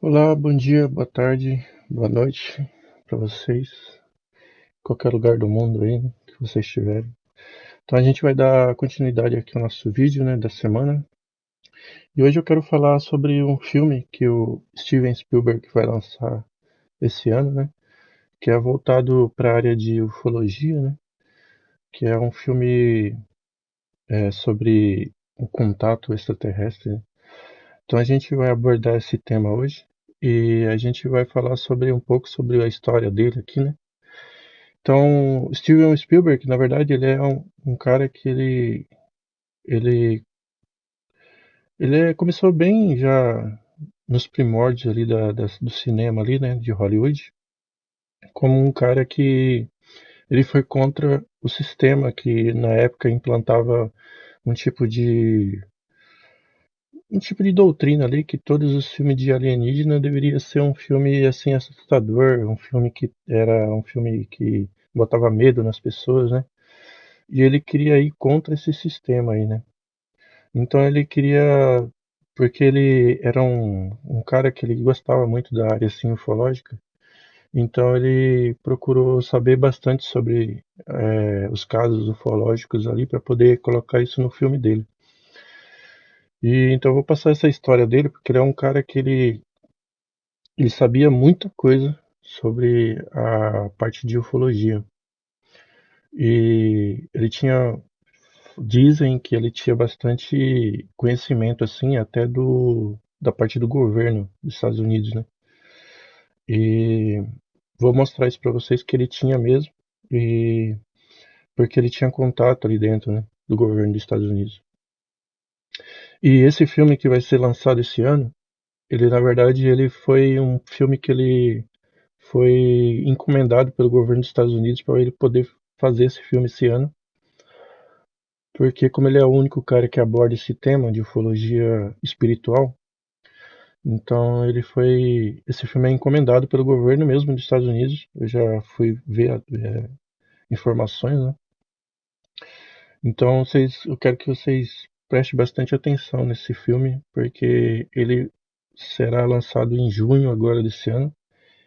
Olá, bom dia, boa tarde, boa noite para vocês, qualquer lugar do mundo aí, né, que vocês estiverem. Então a gente vai dar continuidade aqui ao nosso vídeo, né, da semana. E hoje eu quero falar sobre um filme que o Steven Spielberg vai lançar esse ano, né, que é voltado para a área de ufologia, né, que é um filme sobre o contato extraterrestre, né. Então a gente vai abordar esse tema hoje e a gente vai falar sobre um pouco sobre a história dele aqui, né. Então, Steven Spielberg, na verdade, ele é um cara que ele, começou bem já nos primórdios ali do cinema ali, né, de Hollywood, como um cara que ele foi contra o sistema que na época implantava um tipo de um tipo de doutrina ali que todos os filmes de alienígena deveria ser um filme assim assustador, um filme que era um filme que botava medo nas pessoas, né? E ele queria ir contra esse sistema aí, né? Então ele queria, porque ele era um cara que ele gostava muito da área assim, ufológica, então ele procurou saber bastante sobre os casos ufológicos ali para poder colocar isso no filme dele. E então eu vou passar essa história dele, porque ele é um cara que ele sabia muita coisa sobre a parte de ufologia. E ele tinha Dizem que ele tinha bastante conhecimento, assim, até da parte do governo dos Estados Unidos, né? E vou mostrar isso para vocês que ele tinha mesmo, e porque ele tinha contato ali dentro, né, do governo dos Estados Unidos. E esse filme que vai ser lançado esse ano, ele na verdade ele foi um filme que ele foi encomendado pelo governo dos Estados Unidos para ele poder fazer esse filme esse ano. Porque como ele é o único cara que aborda esse tema de ufologia espiritual, então esse filme é encomendado pelo governo mesmo dos Estados Unidos. Eu já fui ver informações, né? Então eu quero que vocês prestem bastante atenção nesse filme, porque ele será lançado em junho agora desse ano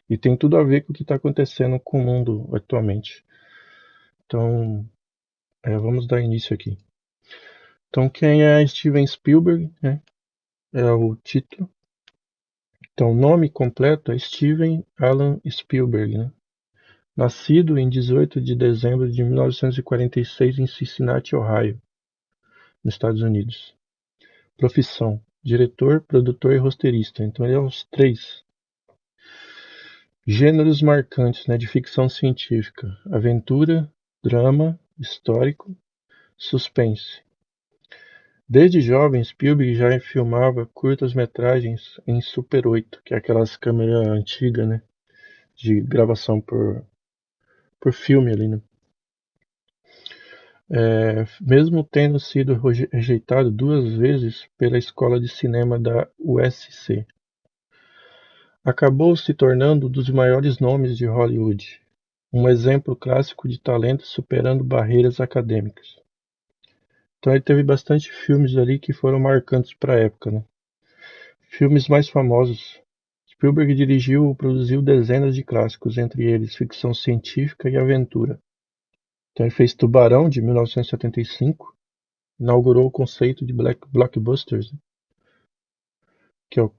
e tem tudo a ver com o que está acontecendo com o mundo atualmente. Então, vamos dar início aqui. Então, quem é Steven Spielberg, né? É o título. Então, o nome completo é Steven Alan Spielberg, né? Nascido em 18 de dezembro de 1946 em Cincinnati, Ohio, nos Estados Unidos. Profissão: diretor, produtor e roteirista. Então, ele é os três. Gêneros marcantes, né, de ficção científica: aventura, drama, histórico, suspense. Desde jovem, Spielberg já filmava curtas-metragens em Super 8, que é aquelas câmeras antigas, né, de gravação por filme ali, né? Mesmo tendo sido rejeitado duas vezes pela Escola de Cinema da USC, acabou se tornando um dos maiores nomes de Hollywood, um exemplo clássico de talento superando barreiras acadêmicas. Então ele teve bastante filmes ali que foram marcantes para a época, né? Filmes mais famosos. Spielberg dirigiu ou produziu dezenas de clássicos, entre eles ficção científica e aventura. Então ele fez Tubarão, de 1975, inaugurou o conceito de blockbusters, né, que é o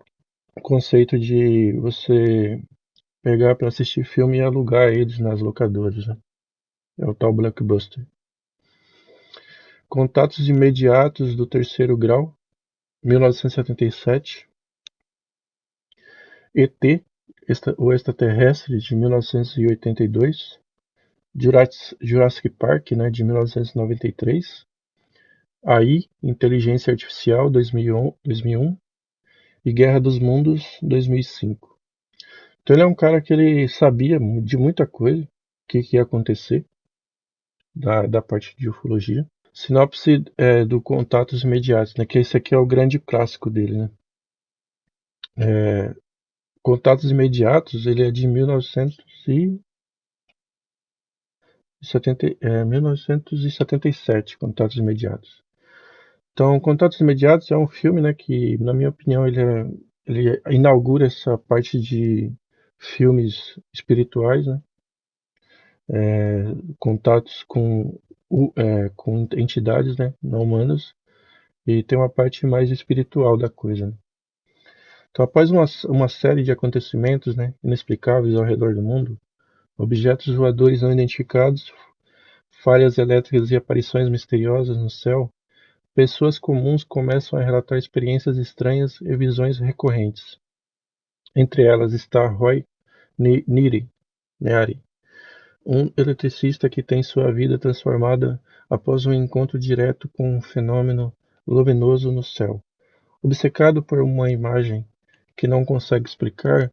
conceito de você pegar para assistir filme e alugar eles nas locadoras, né? É o tal blockbuster. Contatos Imediatos do Terceiro Grau, 1977. ET, o Extraterrestre, de 1982. Jurassic Park, né, de 1993. AI, Inteligência Artificial, 2001. E Guerra dos Mundos, 2005. Então ele é um cara que ele sabia de muita coisa, o que ia acontecer da parte de ufologia. Sinopse do Contatos Imediatos, né? Que esse aqui é o grande clássico dele, né? Contatos Imediatos, ele é de 1977, Contatos Imediatos. Então, Contatos Imediatos é um filme, né, que, na minha opinião, ele é ele inaugura essa parte de filmes espirituais, né? Contatos com entidades, né? Não humanas, e tem uma parte mais espiritual da coisa, né? Então, após uma série de acontecimentos, né, inexplicáveis ao redor do mundo, objetos voadores não identificados, falhas elétricas e aparições misteriosas no céu, pessoas comuns começam a relatar experiências estranhas e visões recorrentes. Entre elas está Roy Neary, um eletricista que tem sua vida transformada após um encontro direto com um fenômeno luminoso no céu. Obcecado por uma imagem que não consegue explicar,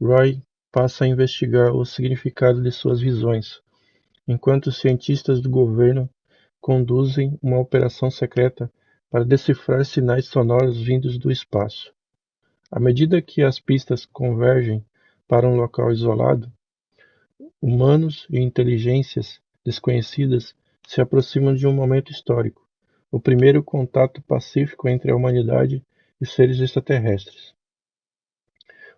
Roy passa a investigar o significado de suas visões, enquanto os cientistas do governo conduzem uma operação secreta para decifrar sinais sonoros vindos do espaço. À medida que as pistas convergem para um local isolado, humanos e inteligências desconhecidas se aproximam de um momento histórico, o primeiro contato pacífico entre a humanidade e seres extraterrestres.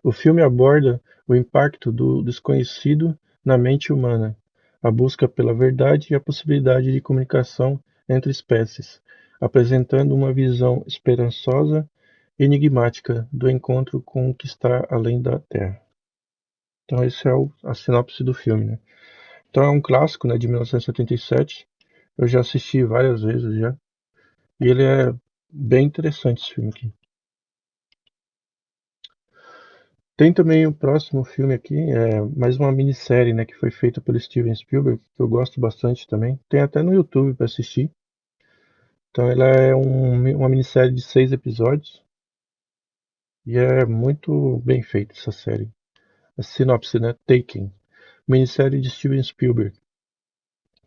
O filme aborda o impacto do desconhecido na mente humana, a busca pela verdade e a possibilidade de comunicação entre espécies, apresentando uma visão esperançosa e enigmática do encontro com o que está além da Terra. Então, esse é a sinopse do filme, né? Então, é um clássico, né, de 1977. Eu já assisti várias vezes já. E ele é bem interessante, esse filme aqui. Tem também o próximo filme aqui, mais uma minissérie, né, que foi feita pelo Steven Spielberg, que eu gosto bastante também. Tem até no YouTube para assistir. Então ela é uma minissérie de 6 episódios e é muito bem feita essa série. A sinopse, né? Taken, minissérie de Steven Spielberg.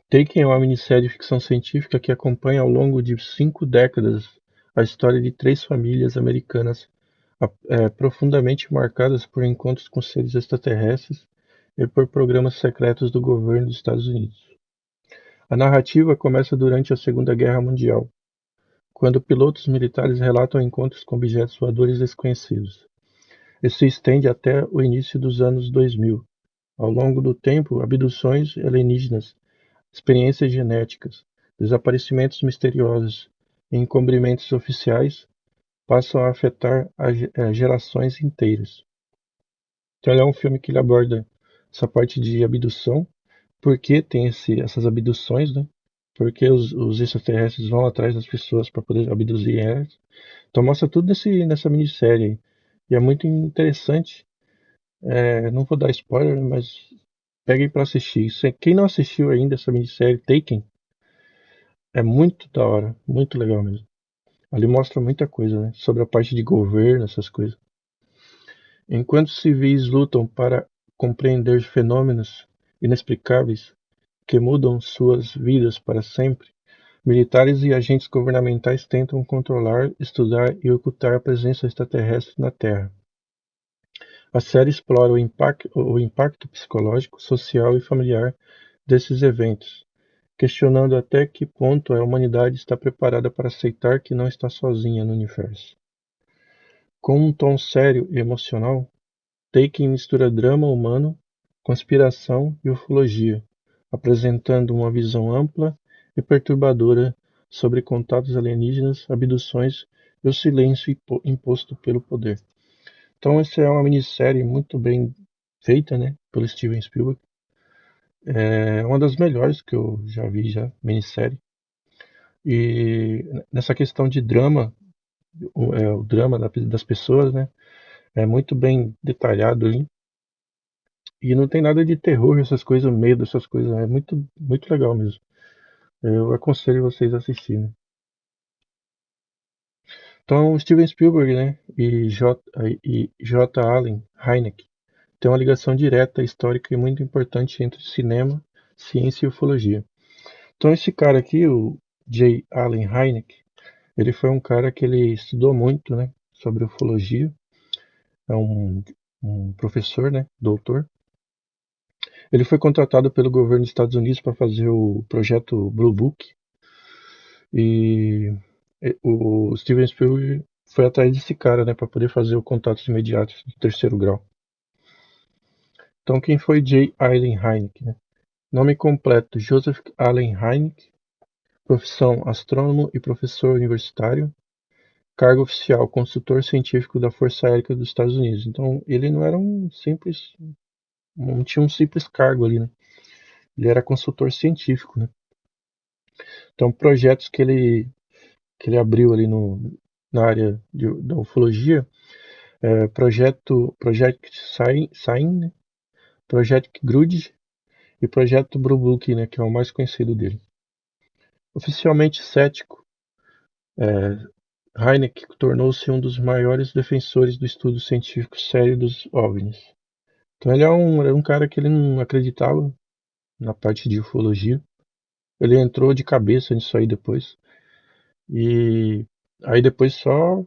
Taken é uma minissérie de ficção científica que acompanha ao longo de 5 décadas a história de 3 famílias americanas profundamente marcadas por encontros com seres extraterrestres e por programas secretos do governo dos Estados Unidos. A narrativa começa durante a Segunda Guerra Mundial, quando pilotos militares relatam encontros com objetos voadores desconhecidos, e se estende até o início dos anos 2000. Ao longo do tempo, abduções alienígenas, experiências genéticas, desaparecimentos misteriosos e encobrimentos oficiais passam a afetar gerações inteiras. Então, ele é um filme que ele aborda essa parte de abdução, por que tem essas abduções, né? Porque os extraterrestres vão atrás das pessoas para poder abduzir elas. Então mostra tudo nessa minissérie aí. E é muito interessante. Não vou dar spoiler, mas peguem para assistir. Quem não assistiu ainda essa minissérie Taken, é muito da hora, muito legal mesmo. Ali mostra muita coisa, né? Sobre a parte de governo, essas coisas. Enquanto civis lutam para compreender fenômenos inexplicáveis que mudam suas vidas para sempre, militares e agentes governamentais tentam controlar, estudar e ocultar a presença extraterrestre na Terra. A série explora o impacto psicológico, social e familiar desses eventos, questionando até que ponto a humanidade está preparada para aceitar que não está sozinha no universo. Com um tom sério e emocional, Taken mistura drama humano, conspiração e ufologia, apresentando uma visão ampla e perturbadora sobre contatos alienígenas, abduções e o silêncio imposto pelo poder. Então, essa é uma minissérie muito bem feita, né, pelo Steven Spielberg. É uma das melhores que eu já vi, minissérie. E nessa questão de drama, o drama das pessoas, né, é muito bem detalhado ali. E não tem nada de terror, essas coisas, medo, essas coisas. É muito, muito legal mesmo. Eu aconselho vocês a assistirem. Então, Steven Spielberg, né, e J. Allen Hynek têm uma ligação direta, histórica e muito importante entre cinema, ciência e ufologia. Então, esse cara aqui, o J. Allen Hynek, ele foi um cara que ele estudou muito, né, sobre ufologia. É um professor, né, doutor. Ele foi contratado pelo governo dos Estados Unidos para fazer o projeto Blue Book. E o Steven Spielberg foi atrás desse cara, né, para poder fazer o contatos imediatos do terceiro grau. Então, quem foi J. Allen Hynek, né? Nome completo: Joseph Allen Hynek. Profissão: astrônomo e professor universitário. Cargo oficial: consultor científico da Força Aérea dos Estados Unidos. Então, ele não era não tinha um simples cargo ali, né? Ele era consultor científico, né? Então, projetos que ele abriu ali na área da ufologia, Project Sign, né? Project Grudge e Projeto Blue Book, né, que é o mais conhecido dele. Oficialmente cético, Hynek tornou-se um dos maiores defensores do estudo científico sério dos OVNIs. Então ele era um cara que ele não acreditava na parte de ufologia. Ele entrou de cabeça nisso aí depois. E aí depois só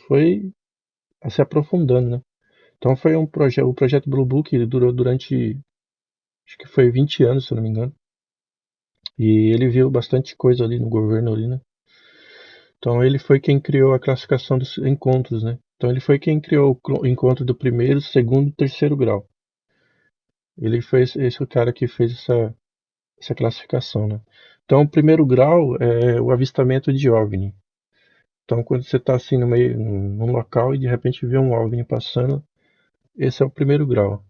foi se aprofundando, né? Então foi o projeto Blue Book, ele durou durante, acho que foi 20 anos, se eu não me engano. E ele viu bastante coisa ali no governo ali, né? Então ele foi quem criou a classificação dos encontros, né? Então ele foi quem criou o encontro do primeiro, segundo e terceiro grau. Ele foi esse o cara que fez essa classificação, né? Então o primeiro grau é o avistamento de OVNI. Então quando você está assim no meio, num local e de repente vê um OVNI passando, esse é o primeiro grau.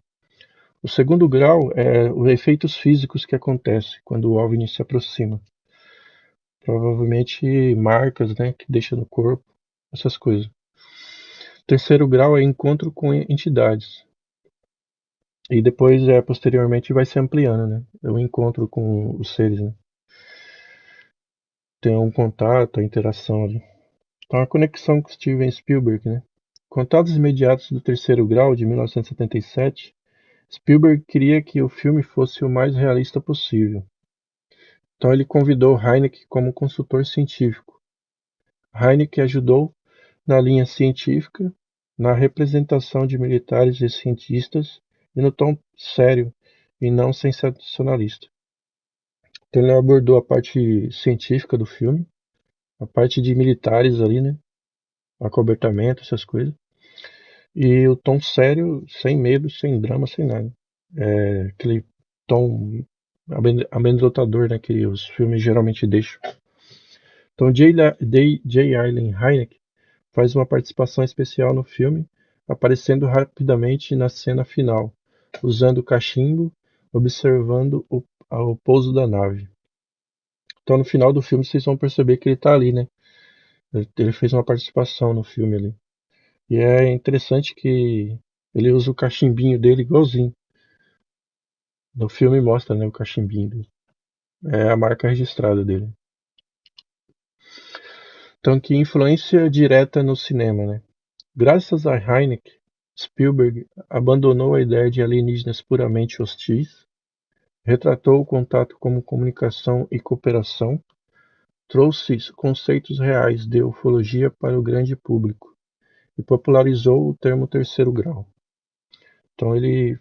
O segundo grau é os efeitos físicos que acontecem quando o OVNI se aproxima. Provavelmente marcas, né, que deixa no corpo, essas coisas. O terceiro grau é encontro com entidades. E depois, posteriormente, vai se ampliando, né? O encontro com os seres, né? Tem um contato, a interação ali. Então, a conexão com Steven Spielberg, né? Contatos imediatos do terceiro grau, de 1977, Spielberg queria que o filme fosse o mais realista possível. Então, ele convidou Hynek como consultor científico. Hynek ajudou na linha científica, na representação de militares e cientistas e no tom sério e não sensacionalista. Então ele abordou a parte científica do filme, a parte de militares ali, né? Acobertamento, essas coisas. E o tom sério, sem medo, sem drama, sem nada. Aquele tom amedrontador, né? Que os filmes geralmente deixam. Então J. Allen Hynek faz uma participação especial no filme, aparecendo rapidamente na cena final, usando o cachimbo, observando o pouso da nave. Então no final do filme vocês vão perceber que ele está ali, né? Ele fez uma participação no filme ali. E é interessante que ele usa o cachimbinho dele igualzinho. No filme mostra, né, o cachimbinho dele. É a marca registrada dele. Então, que influência direta no cinema, né? Graças a Hynek, Spielberg abandonou a ideia de alienígenas puramente hostis, retratou o contato como comunicação e cooperação, trouxe conceitos reais de ufologia para o grande público e popularizou o termo terceiro grau. Então ele,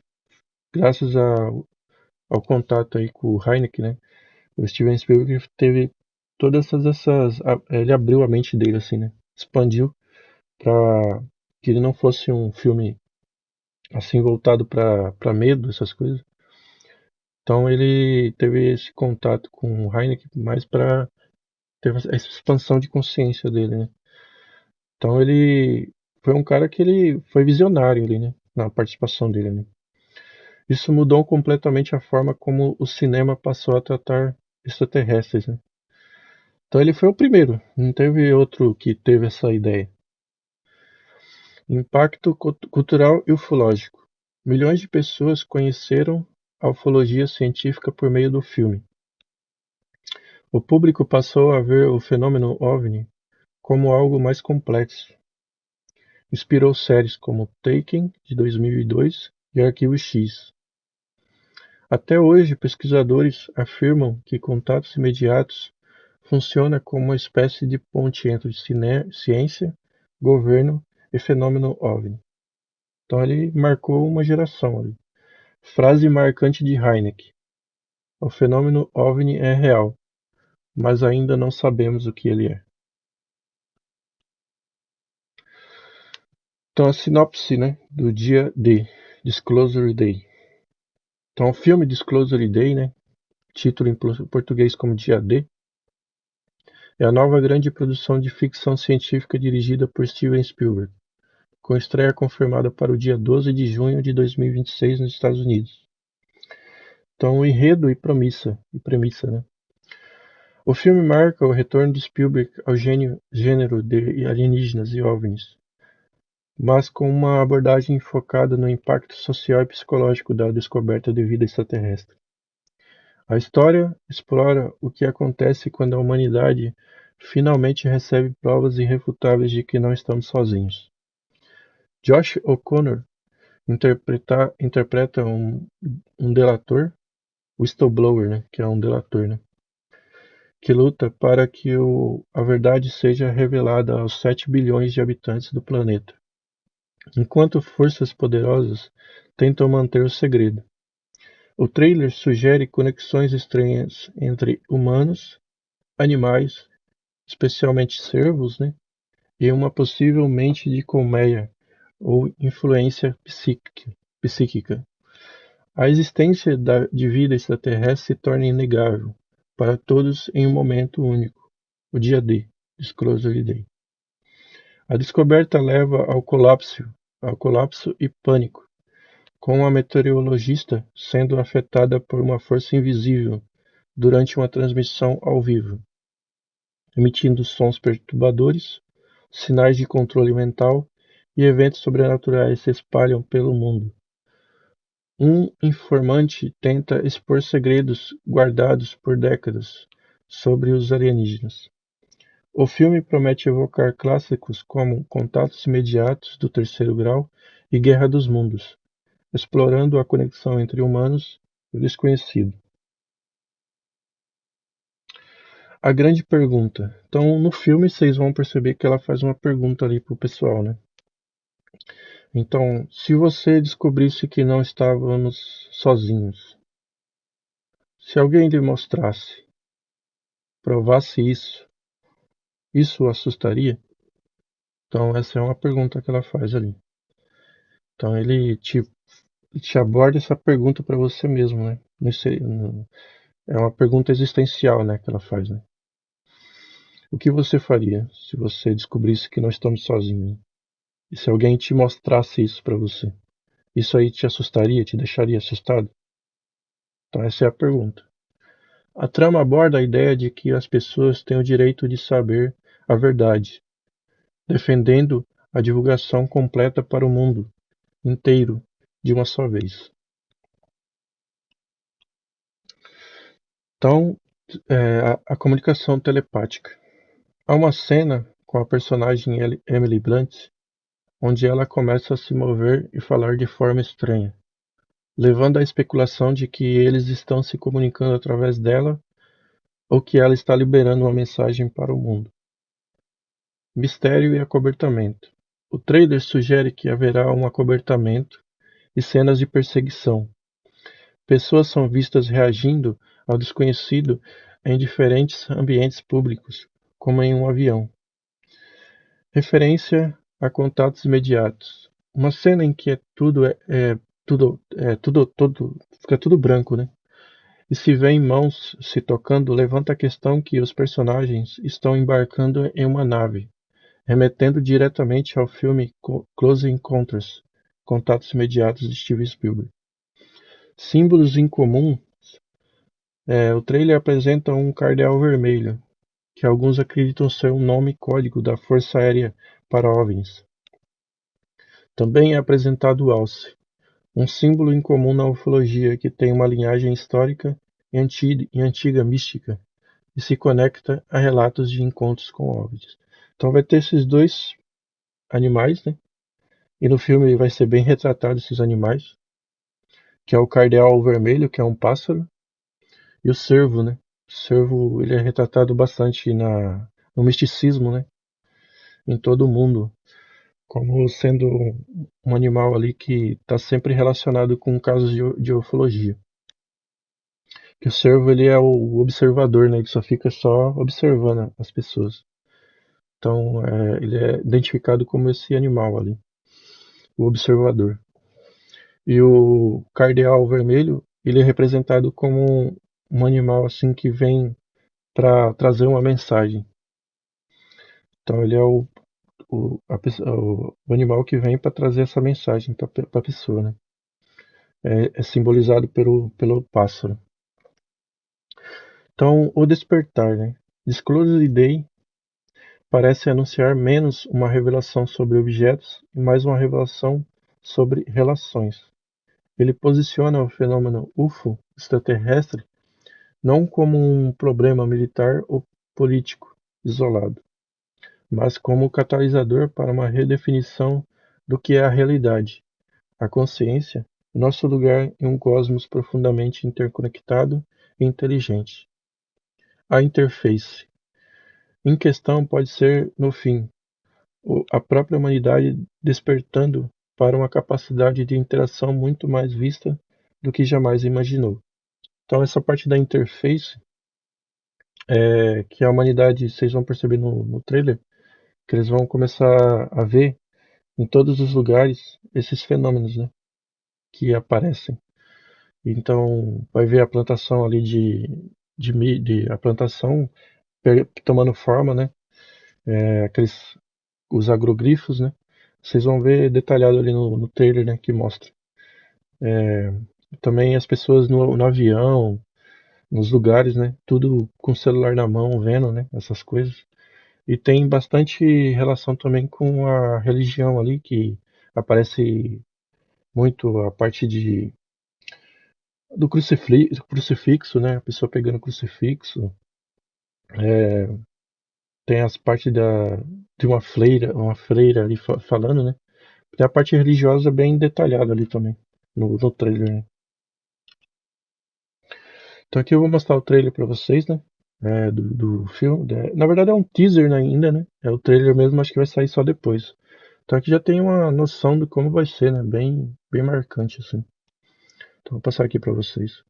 graças ao contato aí com o Hynek, né, o Steven Spielberg teve ele abriu a mente dele assim, né, expandiu para que ele não fosse um filme assim voltado para medo, essas coisas. Então ele teve esse contato com o Hynek mais para ter essa expansão de consciência dele, né? Então ele foi um cara que ele foi visionário ali, né, na participação dele, né? Isso mudou completamente a forma como o cinema passou a tratar extraterrestres, né? Então ele foi o primeiro, não teve outro que teve essa ideia. Impacto cultural e ufológico. Milhões de pessoas conheceram a ufologia científica por meio do filme. O público passou a ver o fenômeno OVNI como algo mais complexo. Inspirou séries como Taken, de 2002, e Arquivo X. Até hoje, pesquisadores afirmam que contatos imediatos funciona como uma espécie de ponte entre ciência, governo e fenômeno OVNI. Então ele marcou uma geração ali. Frase marcante de Hynek: o fenômeno OVNI é real, mas ainda não sabemos o que ele é. Então, a sinopse, né, do dia D, Disclosure Day. Então, o filme Disclosure Day, né, título em português como Dia D, é a nova grande produção de ficção científica dirigida por Steven Spielberg, com estreia confirmada para o dia 12 de junho de 2026 nos Estados Unidos. Então, enredo e premissa, né? O filme marca o retorno de Spielberg ao gênero de alienígenas e OVNIs, mas com uma abordagem focada no impacto social e psicológico da descoberta de vida extraterrestre. A história explora o que acontece quando a humanidade finalmente recebe provas irrefutáveis de que não estamos sozinhos. Josh O'Connor interpreta um delator, whistleblower, né, que é um delator, né, que luta para que a verdade seja revelada aos 7 bilhões de habitantes do planeta, enquanto forças poderosas tentam manter o segredo. O trailer sugere conexões estranhas entre humanos, animais, especialmente cervos, né, e uma possível mente de colmeia ou influência psíquica. A existência de vida extraterrestre se torna inegável para todos em um momento único, o dia D, Disclosure Day. A descoberta leva ao colapso e pânico, com a meteorologista sendo afetada por uma força invisível durante uma transmissão ao vivo, emitindo sons perturbadores, sinais de controle mental e eventos sobrenaturais se espalham pelo mundo. Um informante tenta expor segredos guardados por décadas sobre os alienígenas. O filme promete evocar clássicos como Contatos Imediatos do Terceiro Grau e Guerra dos Mundos, explorando a conexão entre humanos e o desconhecido. A grande pergunta. Então, no filme, vocês vão perceber que ela faz uma pergunta ali pro pessoal, né? Então, se você descobrisse que não estávamos sozinhos, se alguém lhe mostrasse, provasse isso o assustaria? Então, essa é uma pergunta que ela faz ali. Então, ele te aborda essa pergunta para você mesmo, né? É uma pergunta existencial, né, que ela faz, né? O que você faria se você descobrisse que não estamos sozinhos? E se alguém te mostrasse isso para você? Isso aí te assustaria, te deixaria assustado? Então essa é a pergunta. A trama aborda a ideia de que as pessoas têm o direito de saber a verdade, defendendo a divulgação completa para o mundo inteiro de uma só vez. Então, a comunicação telepática. Há uma cena com a personagem Emily Blunt, onde ela começa a se mover e falar de forma estranha, levando à especulação de que eles estão se comunicando através dela ou que ela está liberando uma mensagem para o mundo. Mistério e acobertamento. O trailer sugere que haverá um acobertamento e cenas de perseguição. Pessoas são vistas reagindo ao desconhecido em diferentes ambientes públicos, como em um avião. Referência a contatos imediatos. Uma cena em que fica tudo branco, né? E se vê mãos se tocando, levanta a questão que os personagens estão embarcando em uma nave, remetendo diretamente ao filme Close Encounters, Contatos Imediatos de Steven Spielberg. Símbolos incomuns. O trailer apresenta um cardeal vermelho, que alguns acreditam ser um nome código da Força Aérea para OVNIs. Também é apresentado o alce, um símbolo incomum na ufologia que tem uma linhagem histórica e antiga mística e se conecta a relatos de encontros com OVNIs. Então vai ter esses dois animais, né? E no filme vai ser bem retratado esses animais, que é o cardeal vermelho, que é um pássaro, e o cervo, né? O cervo, ele é retratado bastante no misticismo, né? Em todo o mundo, como sendo um animal ali que está sempre relacionado com casos de ufologia. Que o cervo, ele é o observador, né? Ele só fica só observando as pessoas. Então, ele é identificado como esse animal ali. o observador. E o cardeal vermelho, ele é representado como um animal assim que vem para trazer uma mensagem. Então ele é o animal que vem para trazer essa mensagem para a pessoa, né? É simbolizado pelo pássaro. Então, o despertar, né? Disclosure Day parece anunciar menos uma revelação sobre objetos e mais uma revelação sobre relações. Ele posiciona o fenômeno UFO extraterrestre não como um problema militar ou político isolado, mas como catalisador para uma redefinição do que é a realidade, a consciência, nosso lugar em um cosmos profundamente interconectado e inteligente. A interface em questão pode ser, no fim, a própria humanidade despertando para uma capacidade de interação muito mais vista do que jamais imaginou. Então, essa parte da interface, que a humanidade, vocês vão perceber no trailer, que eles vão começar a ver em todos os lugares esses fenômenos, né, que aparecem. Então, vai ver a plantação ali a plantação tomando forma, né, aqueles, os agrogrifos, né, vocês vão ver detalhado ali no trailer, né, que mostra. Também as pessoas no avião, nos lugares, né, tudo com o celular na mão, vendo, né, essas coisas. E tem bastante relação também com a religião ali, que aparece muito a parte do crucifixo, né? A pessoa pegando o crucifixo. Tem as partes de uma freira ali falando, né? Tem a parte religiosa bem detalhada ali também, no trailer, né? Então aqui eu vou mostrar o trailer pra vocês, né? Do filme. Na verdade é um teaser, né, ainda, né? É o trailer mesmo, acho que vai sair só depois. Então aqui já tem uma noção de como vai ser, né? Bem marcante, assim. Então vou passar aqui pra vocês.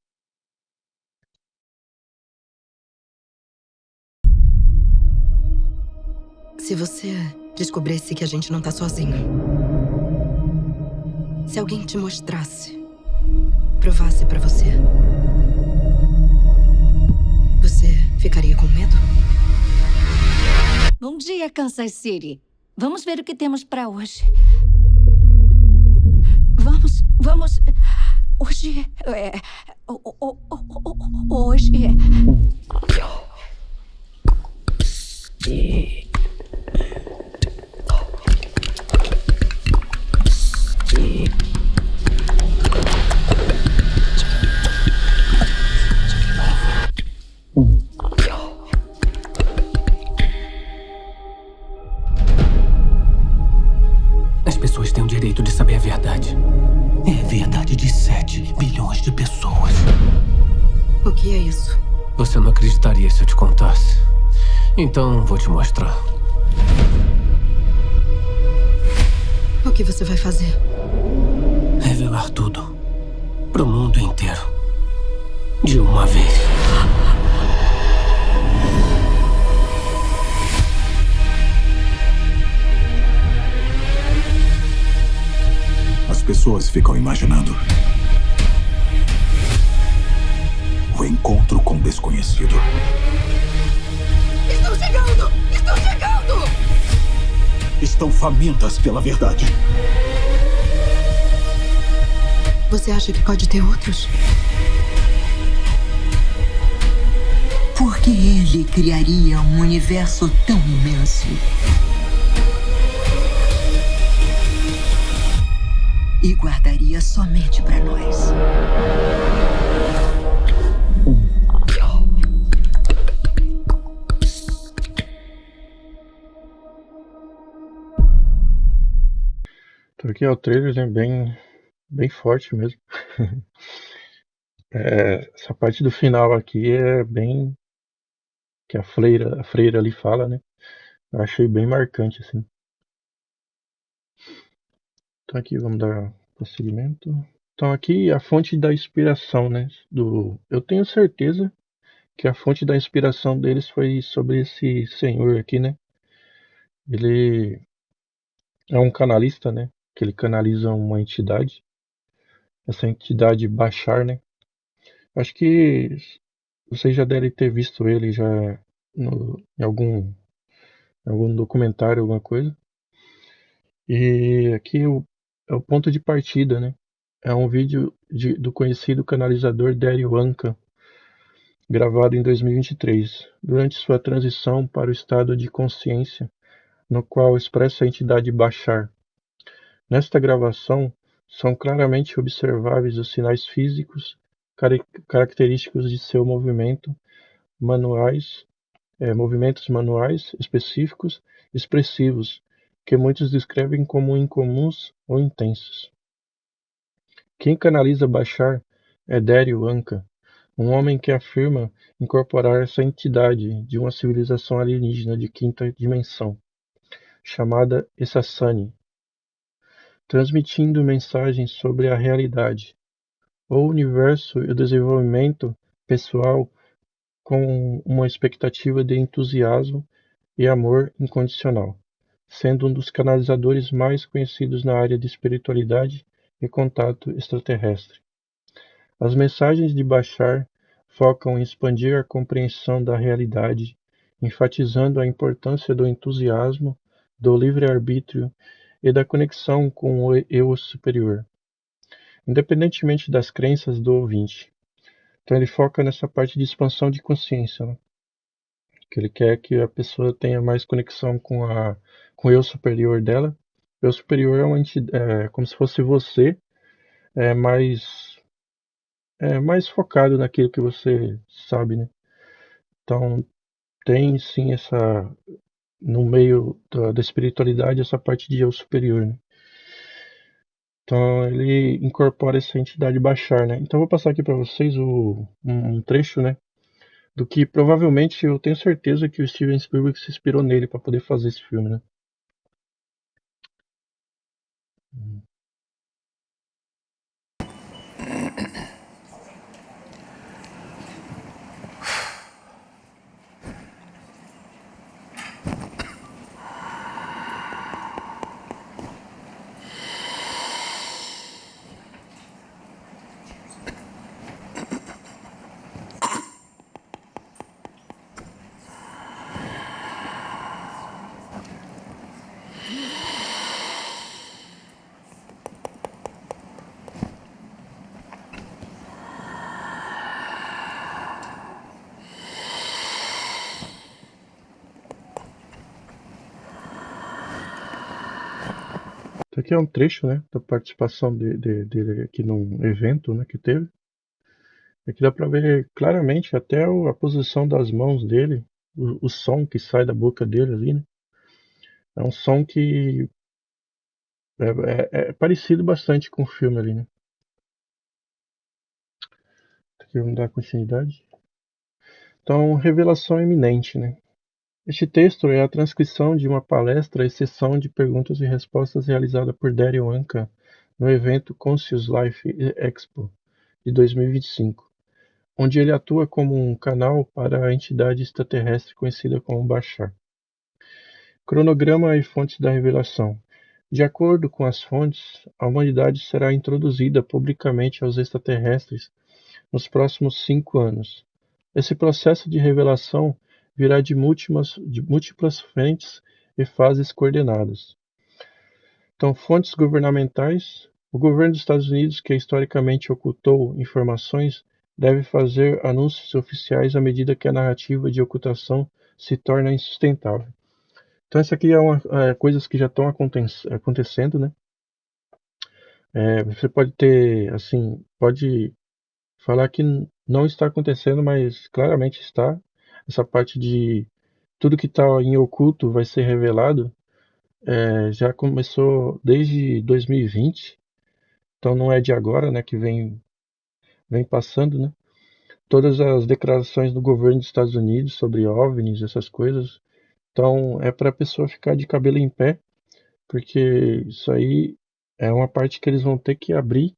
Se você descobrisse que a gente não tá sozinho. Se alguém te mostrasse, provasse pra você. Você ficaria com medo? Bom dia, Kansas City. Vamos ver o que temos pra hoje. Vamos. Hoje Hoje As pessoas têm o direito de saber a verdade. É a verdade de 7 bilhões de pessoas. O que é isso? Você não acreditaria se eu te contasse. Então, vou te mostrar. O que você vai fazer? Revelar tudo. Pro mundo inteiro. De uma vez. As pessoas ficam imaginando o encontro com o desconhecido. Estão chegando! Estão chegando! Estão famintas pela verdade. Você acha que pode ter outros? Por que ele criaria um universo tão imenso? E guardaria somente para nós. Então aqui é o trailer, né? Bem forte mesmo. Essa parte do final aqui é bem que a freira ali fala, né? Eu achei bem marcante, assim. Então aqui vamos dar prosseguimento. Então aqui a fonte da inspiração, né? Eu tenho certeza que a fonte da inspiração deles foi sobre esse senhor aqui, né? Ele é um canalista, né? que ele canaliza uma entidade, essa entidade Bashar, né? Acho que vocês já devem ter visto ele já em algum documentário, alguma coisa. E aqui é o ponto de partida, né? É um vídeo do conhecido canalizador Dario Anka, gravado em 2023, durante sua transição para o estado de consciência, no qual expressa a entidade Bashar. Nesta gravação, são claramente observáveis os sinais físicos característicos de seu movimentos manuais específicos, expressivos, que muitos descrevem como incomuns ou intensos. Quem canaliza Bashar é Dario Anka, um homem que afirma incorporar essa entidade de uma civilização alienígena de quinta dimensão, chamada Essassani, transmitindo mensagens sobre a realidade, o universo e o desenvolvimento pessoal com uma expectativa de entusiasmo e amor incondicional, sendo um dos canalizadores mais conhecidos na área de espiritualidade e contato extraterrestre. As mensagens de Bashar focam em expandir a compreensão da realidade, enfatizando a importância do entusiasmo, do livre-arbítrio e da conexão com o eu superior, independentemente das crenças do ouvinte. Então ele foca nessa parte de expansão de consciência, né? Que ele quer que a pessoa tenha mais conexão com o eu superior dela. O eu superior é como se fosse você, é mais, mais focado naquilo que você sabe, né? Então tem sim no meio da espiritualidade, essa parte de eu superior, né? Então ele incorpora essa entidade Bashar, né? Então eu vou passar aqui para vocês um trecho, né? Do que provavelmente eu tenho certeza que o Steven Spielberg se inspirou nele para poder fazer esse filme, né? Então aqui é um trecho, né, da participação dele aqui num evento, né, que teve. Aqui dá para ver claramente até a posição das mãos dele, o som que sai da boca dele ali, né? É um som que é parecido bastante com o filme ali, né? Aqui vamos dar continuidade. Então, revelação iminente, né? Este texto é a transcrição de uma palestra e sessão de perguntas e respostas realizada por Dario Anka no evento Conscious Life Expo de 2025, onde ele atua como um canal para a entidade extraterrestre conhecida como Bashar. Cronograma e fontes da revelação. De acordo com as fontes, a humanidade será introduzida publicamente aos extraterrestres nos próximos 5 anos. Esse processo de revelação virá de múltiplas frentes e fases coordenadas. Então, fontes governamentais. O governo dos Estados Unidos, que historicamente ocultou informações, deve fazer anúncios oficiais à medida que a narrativa de ocultação se torna insustentável. Então, isso aqui coisas que já estão acontecendo, né? Você pode ter, assim, pode falar que não está acontecendo, mas claramente está. Essa parte de tudo que está em oculto vai ser revelado, já começou desde 2020, então não é de agora, né, que vem passando, né? Todas as declarações do governo dos Estados Unidos sobre OVNIs, essas coisas, então é para a pessoa ficar de cabelo em pé, porque isso aí é uma parte que eles vão ter que abrir,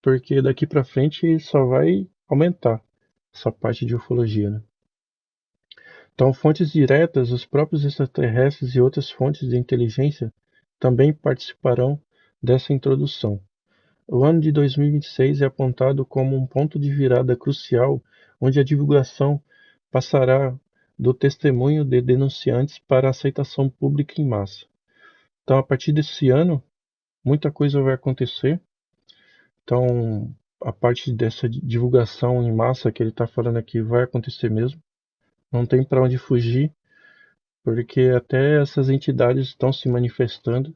porque daqui para frente só vai aumentar essa parte de ufologia, né? Então, fontes diretas, os próprios extraterrestres e outras fontes de inteligência também participarão dessa introdução. O ano de 2026 é apontado como um ponto de virada crucial, onde a divulgação passará do testemunho de denunciantes para a aceitação pública em massa. Então, a partir desse ano, muita coisa vai acontecer. Então, a parte dessa divulgação em massa que ele está falando aqui vai acontecer mesmo. Não tem para onde fugir, porque até essas entidades estão se manifestando.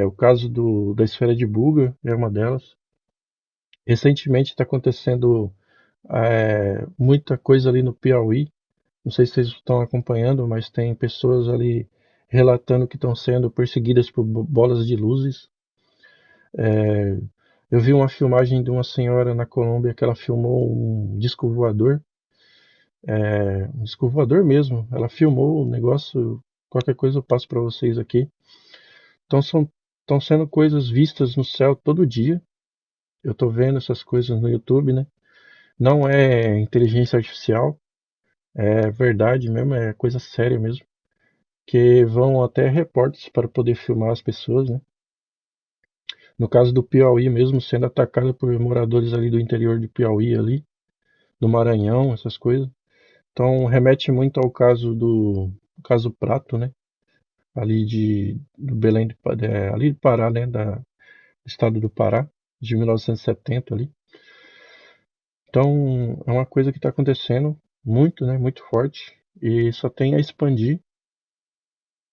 O caso da esfera de Buga é uma delas. Recentemente está acontecendo muita coisa ali no Piauí. Não sei se vocês estão acompanhando, mas tem pessoas ali relatando que estão sendo perseguidas por bolas de luzes. Eu vi uma filmagem de uma senhora na Colômbia que ela filmou um disco voador. Um disco voador mesmo. Ela filmou o negócio. Qualquer coisa eu passo para vocês aqui. Então estão sendo coisas vistas no céu todo dia. Eu tô vendo essas coisas no YouTube, né? Não é inteligência artificial, é verdade mesmo, é coisa séria mesmo. Que vão até repórteres para poder filmar as pessoas, né? No caso do Piauí mesmo, sendo atacado por moradores ali do interior do Piauí ali, do Maranhão, essas coisas. Então remete muito ao caso Prato, né? Ali do Belém, ali do Pará, né? Do estado do Pará, de 1970 ali. Então é uma coisa que está acontecendo muito, né? Muito forte e só tem a expandir.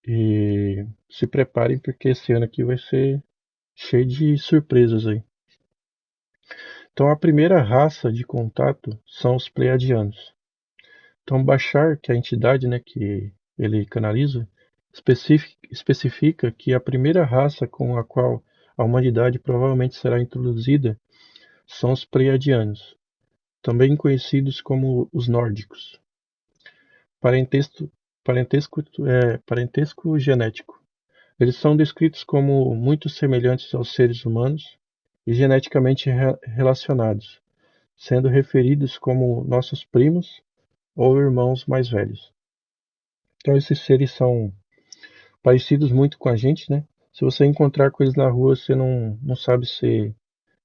E se preparem porque esse ano aqui vai ser cheio de surpresas aí. Então a primeira raça de contato são os Pleiadianos. Então Bashar, que é a entidade, né, que ele canaliza, especifica que a primeira raça com a qual a humanidade provavelmente será introduzida são os Pleiadianos, também conhecidos como os nórdicos. Parentesco genético. Eles são descritos como muito semelhantes aos seres humanos e geneticamente relacionados, sendo referidos como nossos primos ou irmãos mais velhos. Então esses seres são parecidos muito com a gente, né? Se você encontrar coisas na rua, você não sabe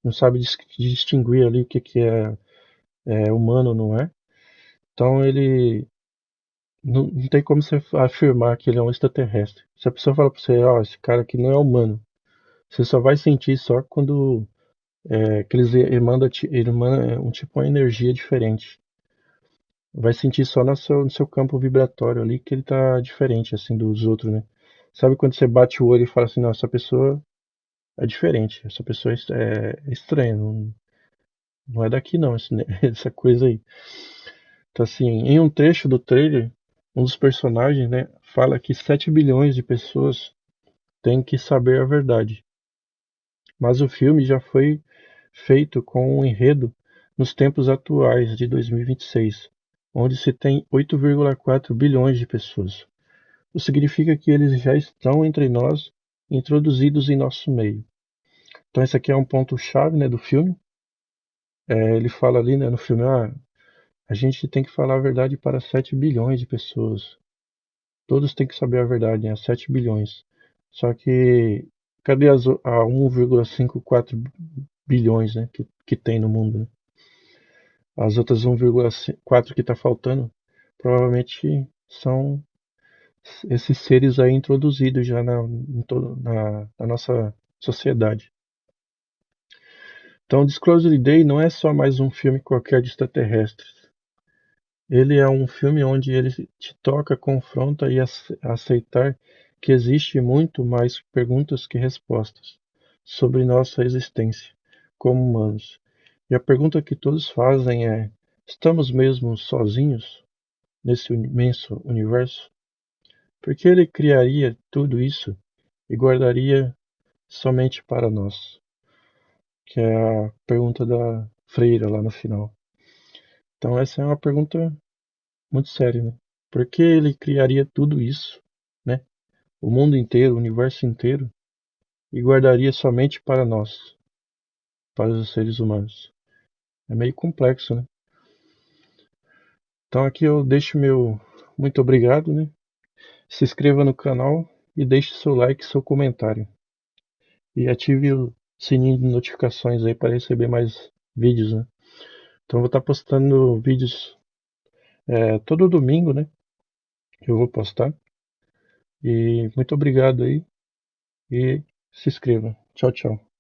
não sabe distinguir ali o que é humano ou não é. Então ele não tem como você afirmar que ele é um extraterrestre. Se a pessoa fala pra você, esse cara aqui não é humano, você só vai sentir só quando que eles emanam um tipo de energia diferente. Vai sentir só no seu campo vibratório ali que ele tá diferente assim dos outros, né? Sabe quando você bate o olho e fala assim, não, essa pessoa é diferente, essa pessoa é estranha, não é daqui não, essa coisa aí. Então assim, em um trecho do trailer, um dos personagens, né, fala que 7 bilhões de pessoas têm que saber a verdade. Mas o filme já foi feito com um enredo nos tempos atuais de 2026, onde se tem 8,4 bilhões de pessoas. O que significa que eles já estão entre nós, introduzidos em nosso meio. Então esse aqui é um ponto-chave, né, do filme. Ele fala ali, né, no filme, a gente tem que falar a verdade para 7 bilhões de pessoas. Todos têm que saber a verdade, né, 7 bilhões. Só que cadê a 1,54 bilhões, né, que tem no mundo, né? As outras 1,4 que está faltando, provavelmente são esses seres aí introduzidos já na nossa sociedade. Então, Disclosure Day não é só mais um filme qualquer de extraterrestres. Ele é um filme onde ele te toca, confronta e aceitar que existe muito mais perguntas que respostas sobre nossa existência como humanos. E a pergunta que todos fazem é: estamos mesmo sozinhos nesse imenso universo? Por que ele criaria tudo isso e guardaria somente para nós? Que é a pergunta da freira lá no final. Então essa é uma pergunta muito séria, né? Por que ele criaria tudo isso, né? O mundo inteiro, o universo inteiro, e guardaria somente para nós, para os seres humanos? É meio complexo, né? Então aqui eu deixo meu muito obrigado, né? Se inscreva no canal e deixe seu like e seu comentário. e ative o sininho de notificações aí para receber mais vídeos, né? Então eu vou estar postando vídeos todo domingo, né? Eu vou postar. E muito obrigado aí e se inscreva. Tchau, tchau.